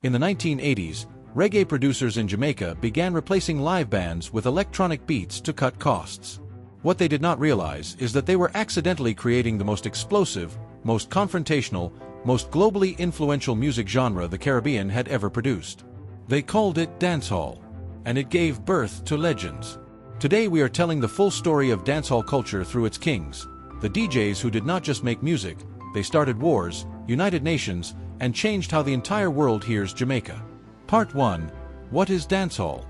In the 1980s, reggae producers in Jamaica began replacing live bands with electronic beats to cut costs. What they did not realize is that they were accidentally creating the most explosive, most confrontational, most globally influential music genre the Caribbean had ever produced. They called it dancehall, and it gave birth to legends. Today we are telling the full story of dancehall culture through its kings, the DJs who did not just make music, they started wars, united nations, and changed how the entire world hears Jamaica. Part 1. What is dancehall?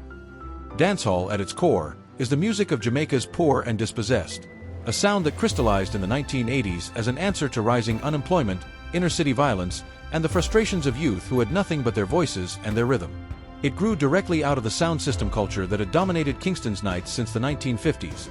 Dancehall, at its core, is the music of Jamaica's poor and dispossessed, a sound that crystallized in the 1980s as an answer to rising unemployment, inner-city violence, and the frustrations of youth who had nothing but their voices and their rhythm. It grew directly out of the sound system culture that had dominated Kingston's nights since the 1950s.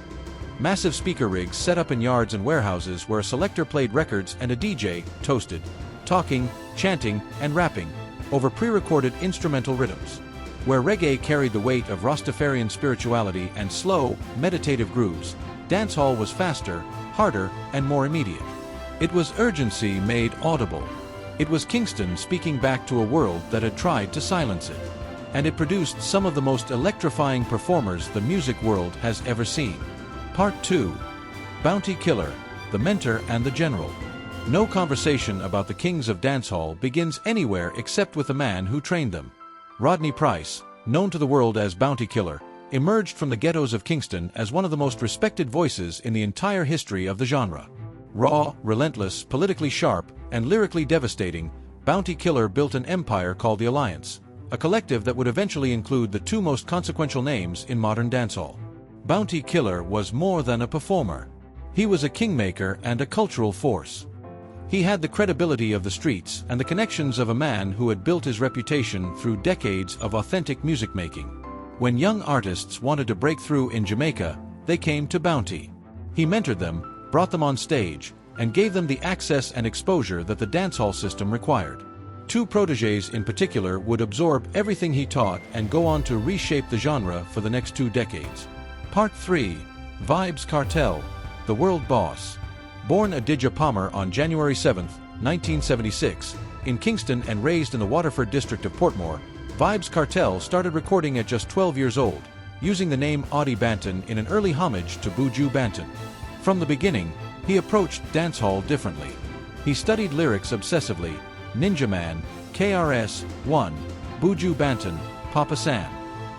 Massive speaker rigs set up in yards and warehouses where a selector played records and a DJ toasted, talking, chanting, and rapping over pre-recorded instrumental rhythms. Where reggae carried the weight of Rastafarian spirituality and slow, meditative grooves, dancehall was faster, harder, and more immediate. It was urgency made audible. It was Kingston speaking back to a world that had tried to silence it. And it produced some of the most electrifying performers the music world has ever seen. Part 2. Bounty Killer, the Mentor and the General. No conversation about the kings of dancehall begins anywhere except with the man who trained them. Rodney Price, known to the world as Bounty Killer, emerged from the ghettos of Kingston as one of the most respected voices in the entire history of the genre. Raw, relentless, politically sharp, and lyrically devastating, Bounty Killer built an empire called the Alliance, a collective that would eventually include the two most consequential names in modern dancehall. Bounty Killer was more than a performer. He was a kingmaker and a cultural force. He had the credibility of the streets and the connections of a man who had built his reputation through decades of authentic music making. When young artists wanted to break through in Jamaica, they came to Bounty. He mentored them, brought them on stage, and gave them the access and exposure that the dancehall system required. Two protégés in particular would absorb everything he taught and go on to reshape the genre for the next 2 decades. Part 3. Vybz Kartel, the World Boss. Born Adidja Palmer on January 7, 1976, in Kingston and raised in the Waterford district of Portmore, Vybz Kartel started recording at just 12 years old, using the name Audie Banton in an early homage to Buju Banton. From the beginning, he approached dancehall differently. He studied lyrics obsessively: Ninja Man, KRS-One, Buju Banton, Papa San.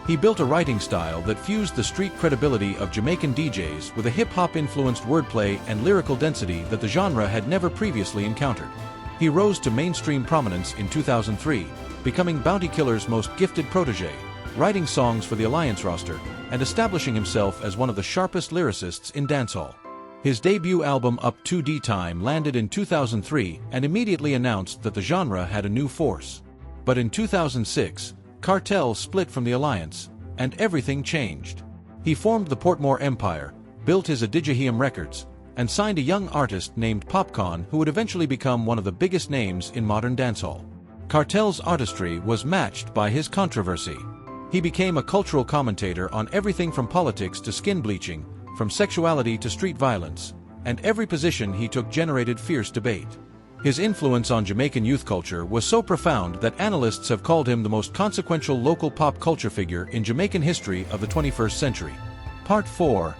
He built a writing style that fused the street credibility of Jamaican DJs with a hip-hop-influenced wordplay and lyrical density that the genre had never previously encountered. He rose to mainstream prominence in 2003, becoming Bounty Killer's most gifted protégé, writing songs for the Alliance roster, and establishing himself as one of the sharpest lyricists in dancehall. His debut album Up 2D Time landed in 2003 and immediately announced that the genre had a new force. But in 2006, Kartel split from the Alliance, and everything changed. He formed the Portmore Empire, built his Adidja Records, and signed a young artist named Popcorn who would eventually become one of the biggest names in modern dancehall. Kartel's artistry was matched by his controversy. He became a cultural commentator on everything from politics to skin bleaching, from sexuality to street violence, and every position he took generated fierce debate. His influence on Jamaican youth culture was so profound that analysts have called him the most consequential local pop culture figure in Jamaican history of the 21st century. Part 4.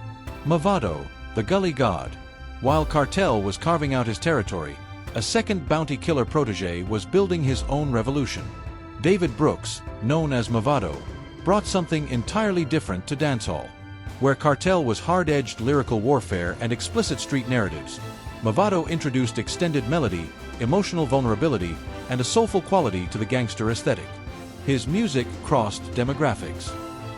Mavado, the Gully God. While Kartel was carving out his territory, a second Bounty Killer protégé was building his own revolution. David Brooks, known as Mavado, brought something entirely different to dancehall. Where Kartel was hard-edged lyrical warfare and explicit street narratives, Mavado introduced extended melody, emotional vulnerability, and a soulful quality to the gangster aesthetic. His music crossed demographics.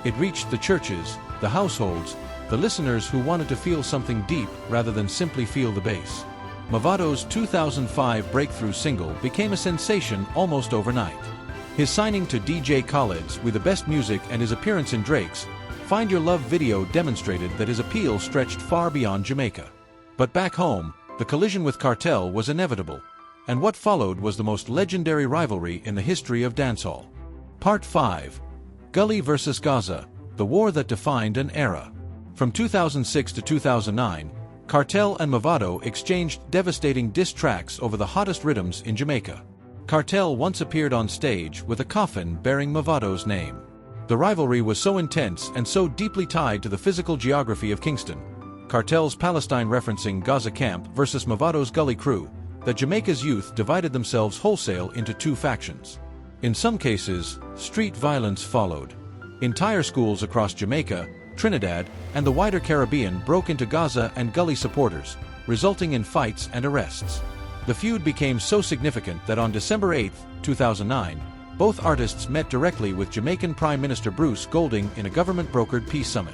It reached the churches, the households, the listeners who wanted to feel something deep rather than simply feel the bass. Mavado's 2005 breakthrough single became a sensation almost overnight. His signing to DJ Khaled's With the Best Music and his appearance in Drake's Find Your Love video demonstrated that his appeal stretched far beyond Jamaica. But back home, the collision with Kartel was inevitable, and what followed was the most legendary rivalry in the history of dancehall. Part 5. Gully vs. Gaza, the war that defined an era. From 2006 to 2009, Kartel and Mavado exchanged devastating diss tracks over the hottest rhythms in Jamaica. Kartel once appeared on stage with a coffin bearing Mavado's name. The rivalry was so intense and so deeply tied to the physical geography of Kingston, Kartel's Palestine referencing Gaza camp versus Mavado's Gully crew, that Jamaica's youth divided themselves wholesale into two factions. In some cases, street violence followed. Entire schools across Jamaica, Trinidad, and the wider Caribbean broke into Gaza and Gully supporters, resulting in fights and arrests. The feud became so significant that on December 8, 2009, both artists met directly with Jamaican Prime Minister Bruce Golding in a government-brokered peace summit.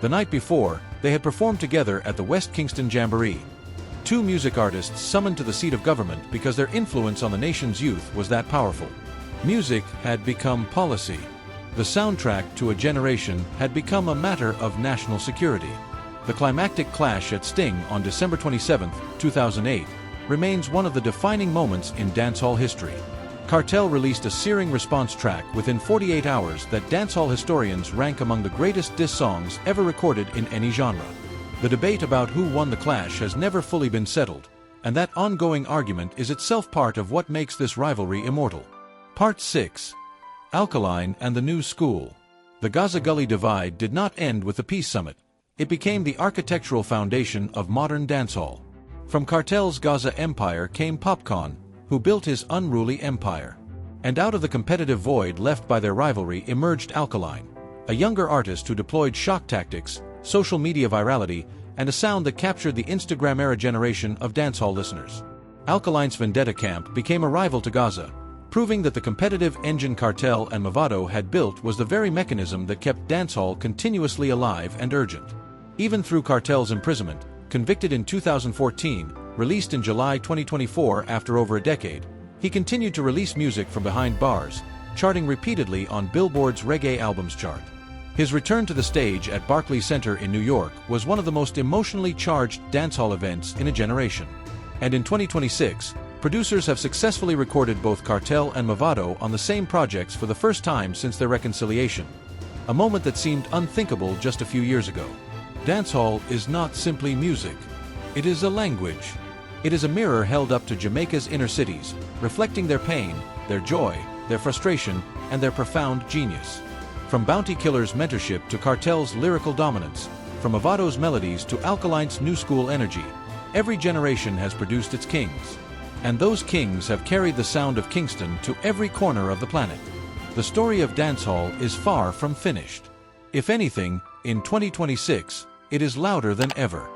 The night before, they had performed together at the West Kingston Jamboree. Two music artists summoned to the seat of government because their influence on the nation's youth was that powerful. Music had become policy. The soundtrack to a generation had become a matter of national security. The climactic clash at Sting on December 27, 2008, remains one of the defining moments in dancehall history. Kartel released a searing response track within 48 hours that dancehall historians rank among the greatest diss songs ever recorded in any genre. The debate about who won the clash has never fully been settled, and that ongoing argument is itself part of what makes this rivalry immortal. Part 6. Alkaline and the New School. The Gaza Gully divide did not end with the peace summit. It became the architectural foundation of modern dancehall. From Kartel's Gaza empire came Popcorn, who built his unruly empire. And out of the competitive void left by their rivalry emerged Alkaline, a younger artist who deployed shock tactics, social media virality, and a sound that captured the Instagram-era generation of dancehall listeners. Alkaline's Vendetta camp became a rival to Gaza, proving that the competitive engine Kartel and Mavado had built was the very mechanism that kept dancehall continuously alive and urgent. Even through Kartel's imprisonment, convicted in 2014, released in July 2024 after over a decade, he continued to release music from behind bars, charting repeatedly on Billboard's Reggae Albums chart. His return to the stage at Barclays Center in New York was one of the most emotionally charged dancehall events in a generation. And in 2026, producers have successfully recorded both Kartel and Mavado on the same projects for the first time since their reconciliation, a moment that seemed unthinkable just a few years ago. Dancehall is not simply music. It is a language. It is a mirror held up to Jamaica's inner cities, reflecting their pain, their joy, their frustration, and their profound genius. From Bounty Killer's mentorship to Kartel's lyrical dominance, from Mavado's melodies to Alkaline's new school energy, every generation has produced its kings. And those kings have carried the sound of Kingston to every corner of the planet. The story of dancehall is far from finished. If anything, in 2026, it is louder than ever.